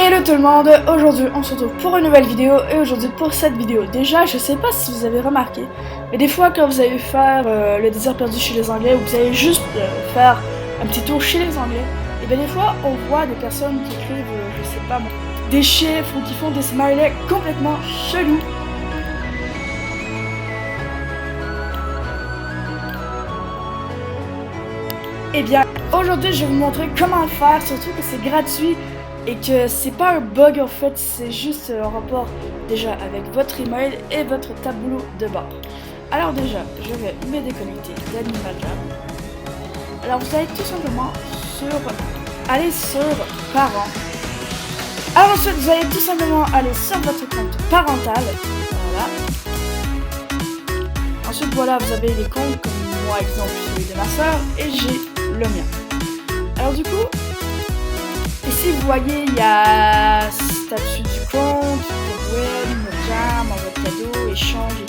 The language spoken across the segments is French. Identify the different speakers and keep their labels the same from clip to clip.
Speaker 1: Hello tout le monde, aujourd'hui on se retrouve pour une nouvelle vidéo et aujourd'hui pour cette vidéo. Déjà je sais pas si vous avez remarqué, mais des fois quand vous allez faire le désert perdu chez les Anglais ou vous allez juste faire un petit tour chez les Anglais, et bien des fois on voit des personnes qui écrivent, je sais pas moi, des chiffres ou qui font des smileys complètement chelous. Et bien aujourd'hui je vais vous montrer comment le faire, surtout que c'est gratuit. Et que c'est pas un bug en fait, c'est juste en rapport déjà avec votre email et votre tableau de bord. Alors déjà, je vais me déconnecter d'Animaljam. Alors vous allez tout simplement aller sur parents. Alors ensuite vous allez tout simplement aller sur votre compte parental. Voilà. Ensuite voilà, vous avez les comptes comme moi exemple celui de ma soeur et j'ai le mien. Alors du coup, ici vous voyez il y a statut du compte, web, jam, envoi de cadeau, échange et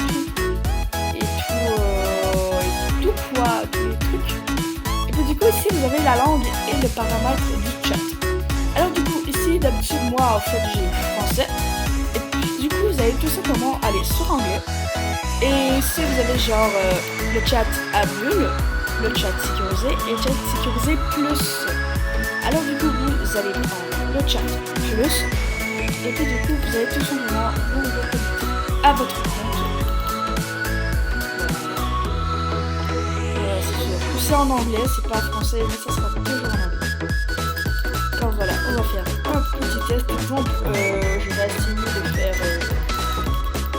Speaker 1: tout quoi, tous les trucs. Et puis du coup ici vous avez la langue et le paramètre du chat. Alors du coup ici d'habitude moi en fait j'ai français. Et puis du coup vous allez tout simplement aller sur anglais. Et ici vous avez genre le chat à bulle, le chat sécurisé et le chat sécurisé plus. Alors du coup vous allez prendre le chat plus et puis du coup vous allez tout simplement vous reconnecter à votre compte. C'est en anglais, c'est pas français mais ça sera toujours en anglais. Alors voilà, on va faire un petit test. Par exemple, je vais essayer de faire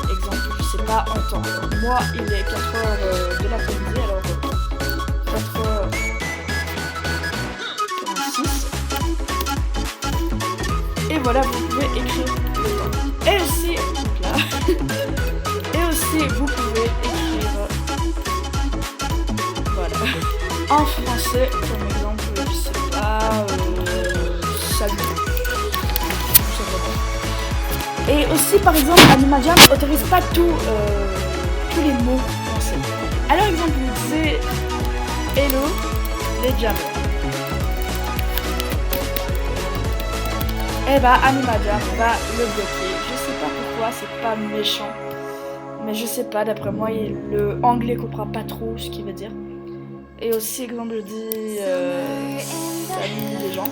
Speaker 1: exemple, je sais pas en temps. Moi il est 4h de l'après-midi, alors 4h. Et voilà, vous pouvez écrire le temps. Et aussi, donc là, et aussi vous pouvez écrire, voilà, en français, comme exemple, je sais pas, salut. Et aussi, par exemple, Animaljam n'autorise pas tous les mots français. Alors, exemple, vous disiez hello, les jammers. Eh bah Animaljam va le bloquer. Je sais pas pourquoi, c'est pas méchant. Mais je sais pas, d'après moi, le anglais comprend pas trop ce qu'il veut dire. Et aussi, exemple, je dis salut les gens.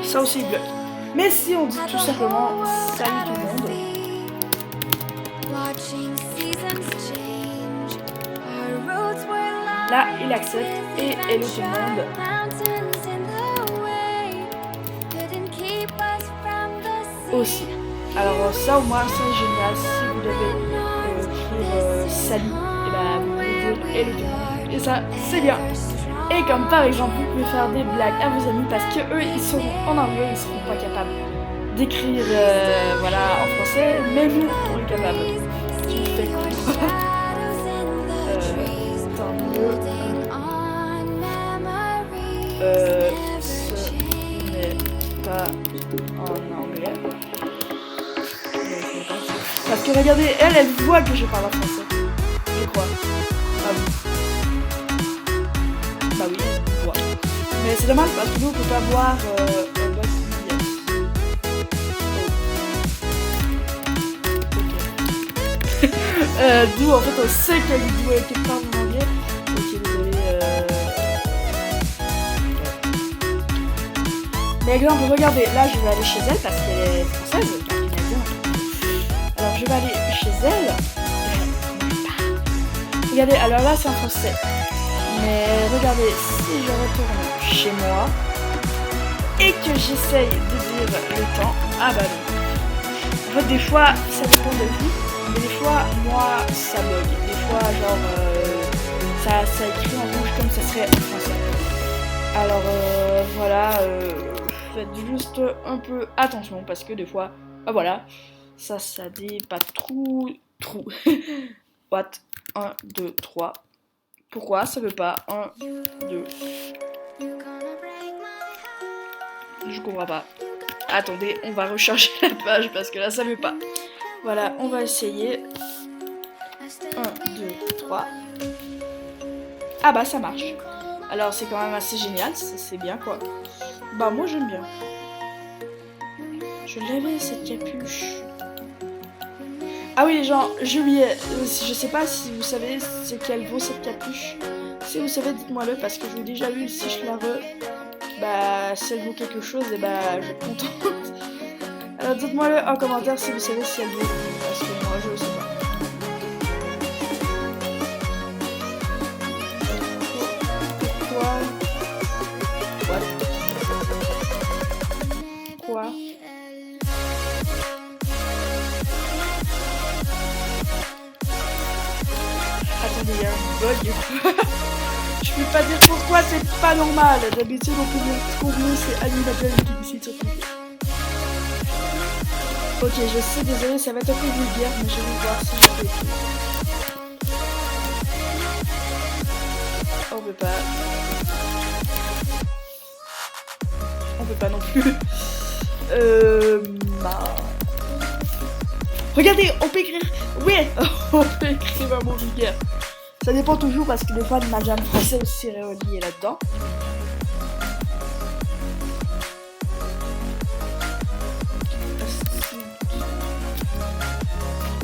Speaker 1: Ça aussi il bloque. Mais si on dit tout simplement salut tout le monde. Là, il accepte et hello tout le monde. Aussi. Alors ça au moins c'est génial. Si vous devez écrire salut, et bah vous pouvez dire hello tout le monde. Et ça c'est bien. Et comme par exemple vous pouvez faire des blagues à vos amis parce que eux ils seront en anglais, ils seront pas capables d'écrire voilà en français, mais nous on est capables. Tu fais quoi? Tant mieux. Ce n'est pas en anglais. Parce que regardez, elle voit que je parle en français. Je crois. Ah oui. Bah oui, elle voit. Mais c'est dommage parce que nous on peut pas voir un bug yes. Oh. Ok. D'où en fait on sait qu'elle vidéo est quelque part en anglais. Ok, désolé. Mais exemple, regardez, là je vais aller chez elle parce qu'elle est française. Alors je vais aller chez elle. Regardez, alors là c'est en français. Mais regardez, si je retourne chez moi et que j'essaye de dire le temps, ah bah non. En fait des fois ça dépend de vous, mais des fois moi ça bug. Des fois genre ça écrit en rouge comme ça serait en français. Alors voilà, faites juste un peu attention parce que des fois, bah voilà, ça dit pas trop. What? 1, 2, 3. Pourquoi ça veut pas 1, 2. Je comprends pas. Attendez, on va recharger la page parce que là ça veut pas. Voilà, on va essayer. 1, 2, 3. Ah bah ça marche. Alors c'est quand même assez génial, c'est bien quoi. Bah moi j'aime bien. Je l'avais cette capuche. Ah oui les gens, j'ai oublié. Je sais pas si vous savez ce qu'elle vaut cette capuche. Si vous savez, dites-moi-le parce que je l'ai déjà vu. Si je la bah si elle vaut quelque chose, et bah je suis contente. Alors dites-moi-le en commentaire si vous savez si elle vaut. Parce que moi je le sais pas. Quoi? Attendez, il y a un bug. Je peux pas dire pourquoi, c'est pas normal. D'habitude, on peut dire ce qu'on veut, c'est animateur qui décide sur tout. Ok, je sais, désolé, ça va être un peu vulgaire, mais je vais voir si je peux écrire. On peut pas. On peut pas non plus. Bah... Regardez, on peut écrire. Oui, on peut écrire un mot vulgaire. Ça dépend toujours parce que des fois, ma jam français aussi est relié là-dedans.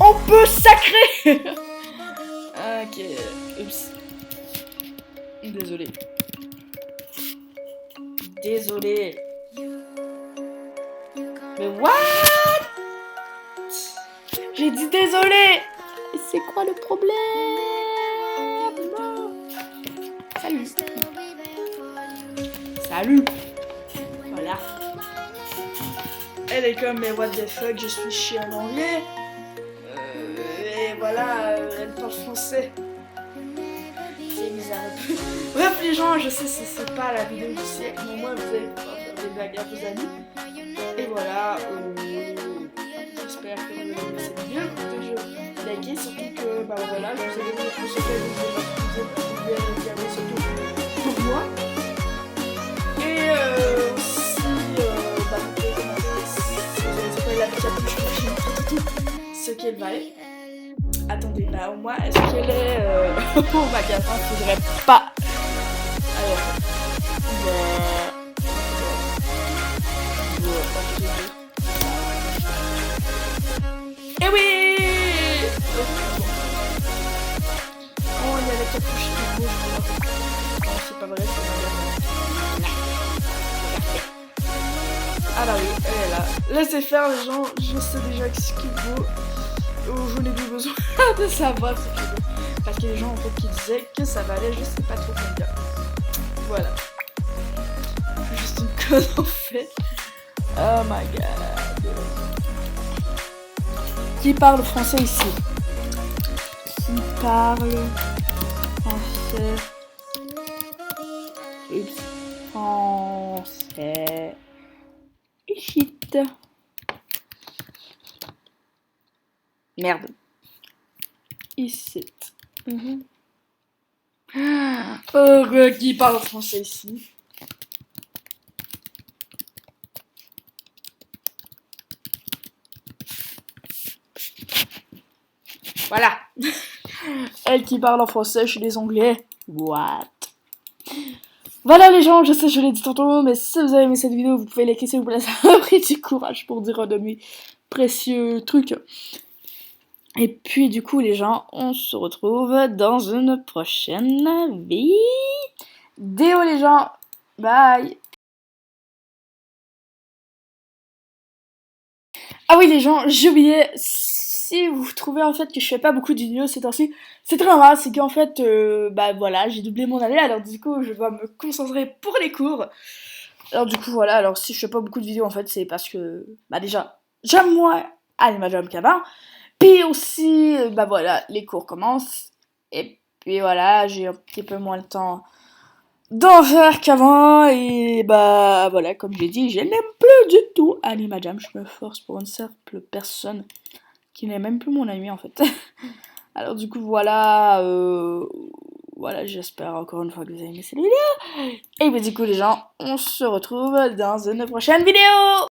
Speaker 1: On peut sacrer. Ok, oups. Désolé. Désolé. Mais what? J'ai dit désolé. Et c'est quoi le problème? Salut. Salut. Voilà. Elle est comme mais what the fuck, je suis chier en anglais. Et voilà, elle parle français. C'est bizarre un peu. Bref les gens, je sais c'est pas la vidéo du siècle, mais au moins vous allez pouvoir faire des blagues à vos amis. Et voilà, j'espère que vous avez aimé cette vidéo, que je likez, surtout que bah voilà, je vous ai dit que ce que vous regarder surtout pour moi. Et aussi, bah vous pouvez commenter si vous avez trouvé la capuche que je montre tout ce qu'elle valait. Attendez, bah au moins, est-ce qu'elle est au magasin? Faudrait pas. Alors, eh oui! Oh, il y a la capuche qui bouge. Non, c'est pas vrai, c'est magasin. Ah bah oui, elle est là. Laissez faire les gens, je sais déjà ce qu'il vaut. Je n'ai plus besoin de savoir ce qu'il vaut. Parce que les gens en fait qui disaient que ça valait, je sais pas trop combien. Voilà. Je suis juste une conne en fait. Oh my god. Qui parle français ici? Qui parle français? Français. Ici. Merde. Ici. Qui parle français ici? Voilà. Elle qui parle en français chez les Anglais. What? Voilà les gens, je sais, je l'ai dit tantôt, mais si vous avez aimé cette vidéo, vous pouvez liker s'il vous plaît, ça m'a pris du courage pour dire un de mes précieux trucs. Et puis du coup les gens, on se retrouve dans une prochaine vidéo les gens. Bye. Ah oui les gens, j'ai oublié, si vous trouvez en fait que je fais pas beaucoup de vidéos ces temps-ci, c'est très normal, c'est qu'en fait, bah voilà, j'ai doublé mon année, alors du coup je dois me concentrer pour les cours. Alors du coup voilà, alors si je fais pas beaucoup de vidéos en fait, c'est parce que, bah déjà, j'aime moins aller ma job qu'avant. Puis aussi, bah voilà, les cours commencent. Et puis voilà, j'ai un petit peu moins le temps d'enfer qu'avant. Et bah voilà, comme j'ai dit, je n'aime plus du tout Anima Jam. Je me force pour une simple personne qui n'est même plus mon ami en fait. Alors du coup voilà, voilà, j'espère encore une fois que vous avez aimé cette vidéo. Et bah du coup les gens, on se retrouve dans une prochaine vidéo.